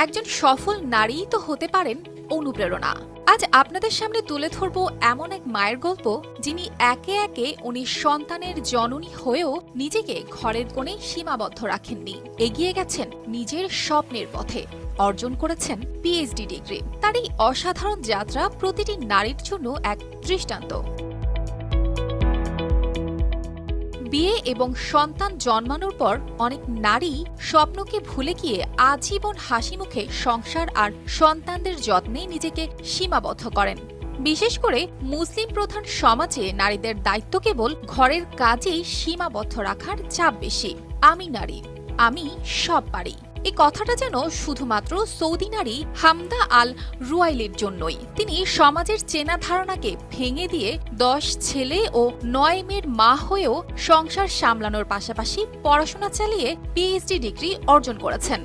একজন সফল নারীই তো হতে পারেন অনুপ্রেরণা। আজ আপনাদের সামনে তুলে ধরব এমন এক মায়ের গল্প, যিনি একে একে 19 সন্তানের জননী হয়েও নিজেকে ঘরের কোণে সীমাবদ্ধ রাখেননি। এগিয়ে গেছেন নিজের স্বপ্নের পথে, অর্জন করেছেন পিএইচডি ডিগ্রি। তার এই অসাধারণ যাত্রা প্রতিটি নারীর জন্য এক দৃষ্টান্ত। বিয়ে এবং সন্তান জন্মানোর পর অনেক নারী স্বপ্নকে ভুলে গিয়ে আজীবন হাসিমুখে সংসার আর সন্তানদের যত্নে নিজেকে সীমাবদ্ধ করেন। বিশেষ করে মুসলিম প্রধান সমাজে নারীদের দায়িত্ব কেবল ঘরের কাজেই সীমাবদ্ধ রাখার চাপ বেশি। আমি নারী, আমি সব পারি, এই কথাটা যেন শুধুমাত্র সৌদি নারী হামদা আল রুয়াইলির জন্যই। তিনি সমাজের চেনা ধারণাকে ভেঙে দিয়ে 10 ছেলে ও 9 মেয়ের মা হয়েও সংসার সামলানোর পাশাপাশি পড়াশোনা চালিয়ে পিএইচডি ডিগ্রি অর্জন করেছেন।